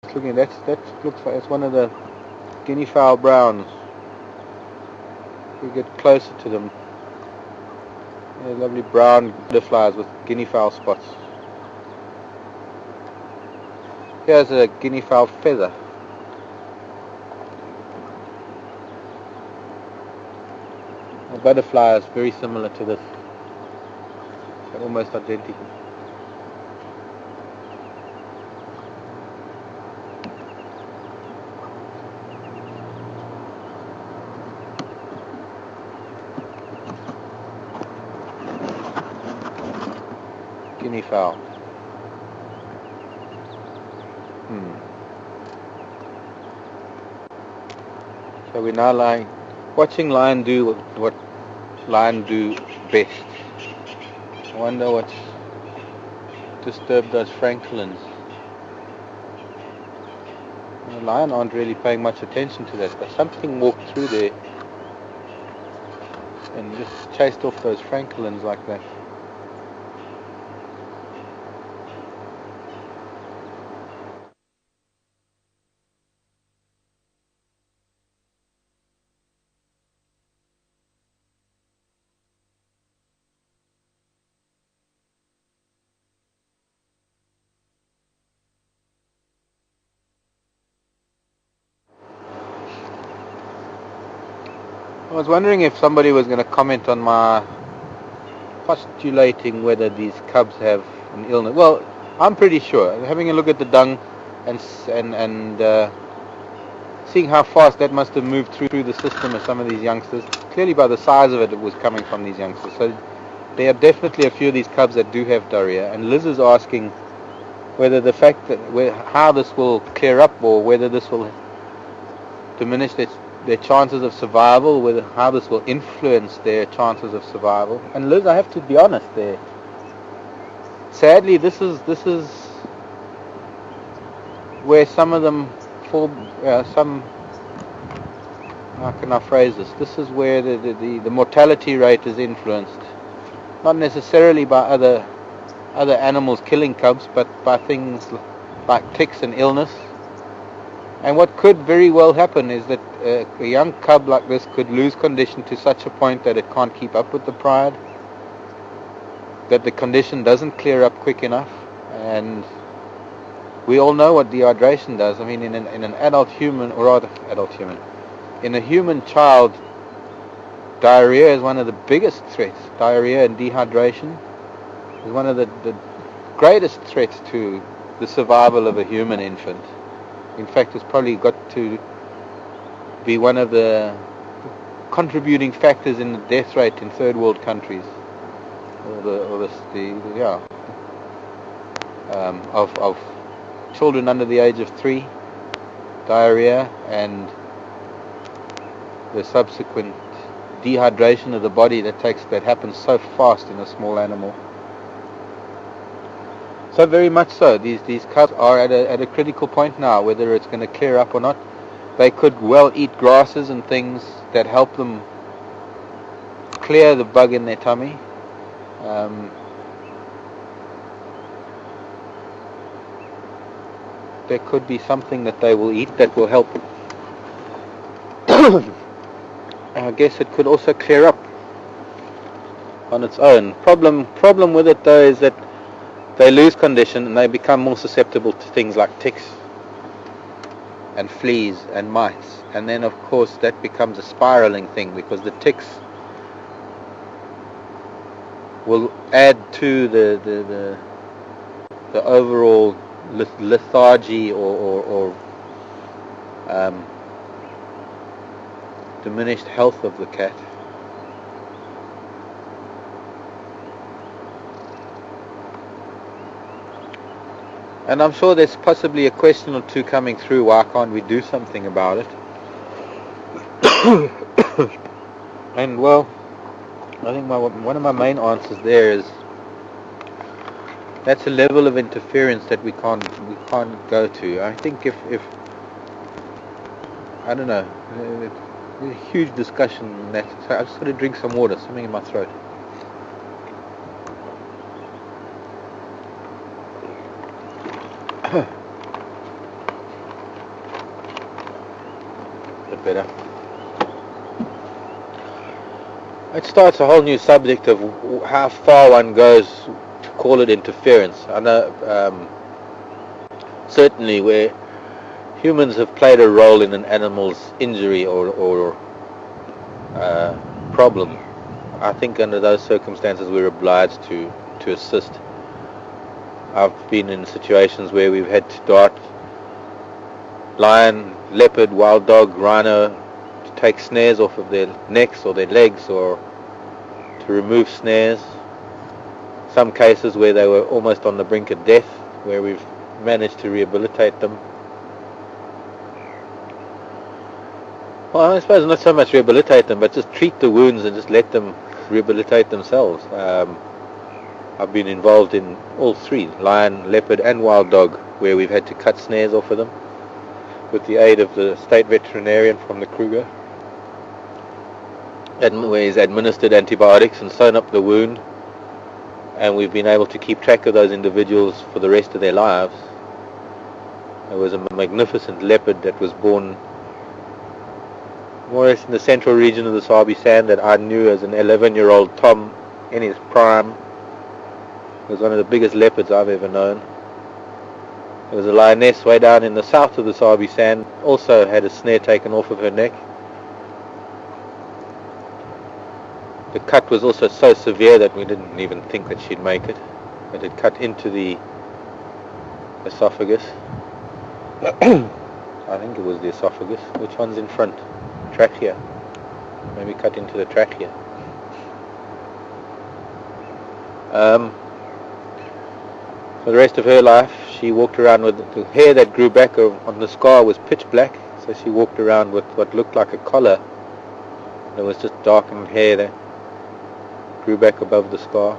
Looking, that looks like it's one of the guinea fowl browns. If we get closer to them, they're lovely brown butterflies with guinea fowl spots. Here's a guinea fowl feather. The butterfly is very similar to this. They're almost identical. Guinea fowl. So we're now watching lion do what lion do best. I wonder what's disturbed those francolins. The lion aren't really paying much attention to that, but something walked through there and just chased off those francolins like that. I was wondering if somebody was going to comment on my postulating whether these cubs have an illness. Well, I'm pretty sure. Having a look at the dung and seeing how fast that must have moved through the system of some of these youngsters, clearly by the size of it, it was coming from these youngsters. So there are definitely a few of these cubs that do have diarrhea. And Liz is asking whether the fact that how this will clear up, or whether this will diminish their chances of survival, whether how this will influence their chances of survival. And Liz, I have to be honest there. Sadly, this is where some of them fall. How can I phrase this? This is where the mortality rate is influenced, not necessarily by other animals killing cubs, but by things like ticks and illness. And what could very well happen is that a young cub like this could lose condition to such a point that it can't keep up with the pride, that the condition doesn't clear up quick enough. And we all know what dehydration does. I mean, in an adult human, or rather adult human, in a human child, diarrhea is one of the biggest threats. Diarrhea and dehydration is one of the greatest threats to the survival of a human infant. In fact, it's probably got to be one of the contributing factors in the death rate in third world countries, of children under the age of 3, diarrhea and the subsequent dehydration of the body that happens so fast in a small animal. So very much so, these cubs are at a critical point now, whether it's going to clear up or not. They could well eat grasses and things that help them clear the bug in their tummy. There could be something that they will eat that will help. I guess it could also clear up on its own. Problem with it though is that they lose condition and they become more susceptible to things like ticks and fleas and mites. And then of course that becomes a spiraling thing, because the ticks will add to the overall lethargy or diminished health of the cat. And I'm sure there's possibly a question or two coming through, why can't we do something about it? And well, I think one of my main answers there is that's a level of interference that we can't go to. I think if I don't know, there's a huge discussion on that. So I've just got to drink some water, something in my throat. bit better. It starts a whole new subject of how far one goes to call it interference. I know certainly where humans have played a role in an animal's injury or problem, I think under those circumstances we're obliged to assist. I've been in situations where we've had to dart lion, leopard, wild dog, rhino to take snares off of their necks or their legs or to remove snares. Some cases where they were almost on the brink of death, where we've managed to rehabilitate them. Well, I suppose not so much rehabilitate them, but just treat the wounds and just let them rehabilitate themselves. I've been involved in all three, lion, leopard and wild dog, where we've had to cut snares off of them with the aid of the state veterinarian from the Kruger, where he's administered antibiotics and sewn up the wound, and we've been able to keep track of those individuals for the rest of their lives. There was a magnificent leopard that was born more or less in the central region of the Sabi Sand that I knew as an 11-year-old Tom in his prime. It was one of the biggest leopards I've ever known. There was a lioness way down in the south of the Sabi Sand, also had a snare taken off of her neck. The cut was also so severe that we didn't even think that she'd make it. It had cut into the esophagus. I think it was the esophagus. Which one's in front? Trachea. Maybe cut into the trachea. For the rest of her life, she walked around with the hair that grew back on the scar was pitch black, so she walked around with what looked like a collar. There was just darkened hair that grew back above the scar.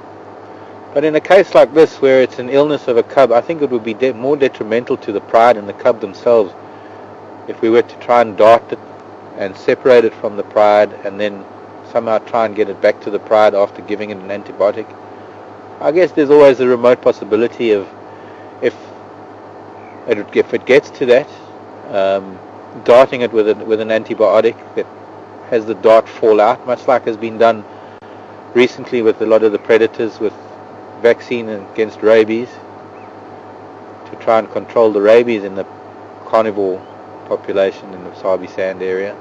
But in a case like this, where it's an illness of a cub, I think it would be more detrimental to the pride and the cub themselves if we were to try and dart it and separate it from the pride and then somehow try and get it back to the pride after giving it an antibiotic. I guess there's always a remote possibility of if it gets to that, darting it with an antibiotic that has the dart fall out, much like has been done recently with a lot of the predators with vaccine against rabies to try and control the rabies in the carnivore population in the Sabi Sand area.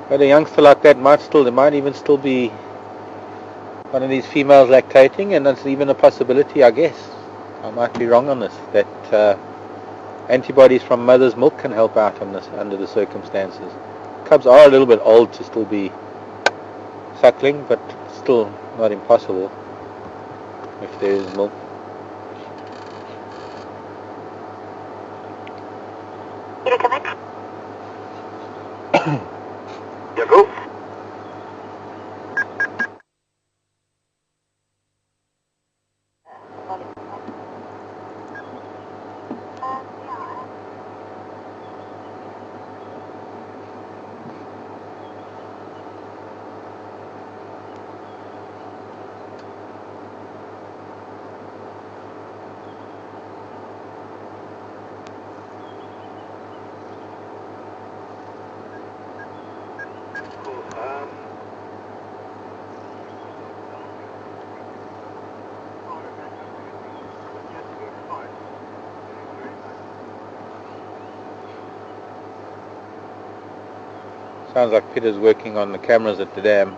But a youngster like that there might even still be one of these females lactating, and that's even a possibility, I guess. I might be wrong on this, that antibodies from mother's milk can help out on this under the circumstances. Cubs are a little bit old to still be suckling, but still not impossible if there is milk. You go. Sounds like Peter's working on the cameras at the dam.